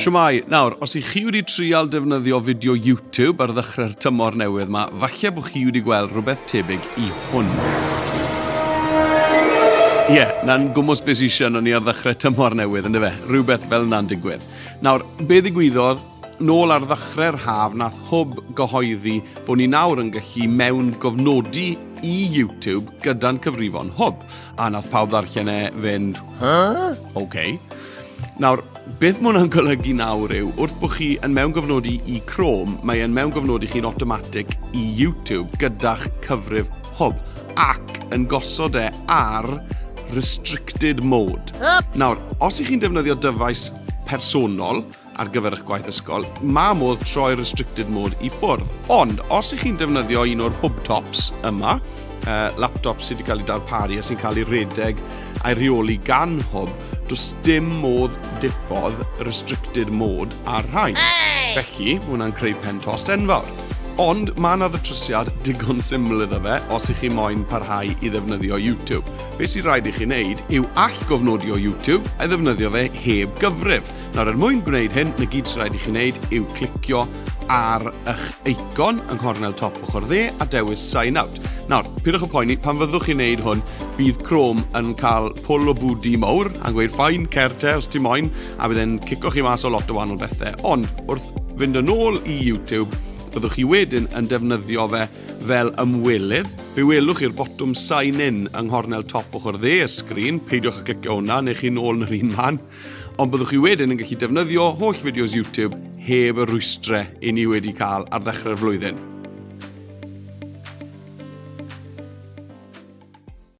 Siwmai, nawr, os i chi wedi trial defnyddio fideo YouTube ar ddechrau'r tymor newydd yma, falle bod chi wedi gweld rhywbeth tebyg i hwn. Ie, na'n gwmws beth eisiau ni ar ddechrau tymor newydd, ynddo fe? Rhywbeth fel na'n digwydd. Nawr, be ddigwyddodd, nôl ar ddechrau'r haf, nath hwb gyhoeddi bod ni nawr yn gallu mewn gofnodi i YouTube gyda'n cyfrifon hwb. A nath pawb ddarllen fynd, OK. Nawr, beth mae hwnna'n golygu nawr yw, wrth bod chi yn mewn gofnodi i Chrome, mae yn mewn gofnodi chi'n automatic i YouTube gyda'ch cyfrif hwb ac yn gosod ar restricted mode. Nawr, os ych chi'n defnyddio dyfais personol ar gyfer eich gwaith ysgol, mae modd troi restricted mode i ffwrdd. Ond, os ych chi'n defnyddio un o'r hwbtops yma, laptop sydd wedi cael ei darparu a sy'n cael ei redeg a'i reoli gan hwb, does dim modd diffodd restricted mode ar rhain. Felly, mae hwnna'n creu pen tost enfawr. Ond mae yna ddrysiad digon syml iddo fe os ych chi moyn parhau i ddefnyddio YouTube. Be sy'n rhaid i chi wneud yw all gofnodi o YouTube a ddefnyddio fe heb gyfrif. Nawr, mwyn gwneud hyn, na gyd sy'n rhaid i chi wneud yw clicio ar eich eicon yng nghornel top ochr dde a dewis sign out. Nawr, pidwch y poeni, pan fyddwch chi'n wneud hwn, bydd Chrome yn cael pwl o bwdi mawr a'n gweud ffain, certe os ti moyn, a bydd e'n cico chi mas o lot o wahanol bethau. Ond, wrth fynd yn ôl i YouTube, byddwch chi wedyn yn defnyddio fe fel ymwelydd. Fe welwch chi'r botwm sign in yng nghornel top ochr dde y sgrin, peidiwch a clicio hwnna, neu chi'n ôl yn yr un man. Ond byddwch chi wedyn yn gallu defnyddio holl fideos YouTube heb y rwystrau i ni wedi cael ar ddechrau'r flwyddyn.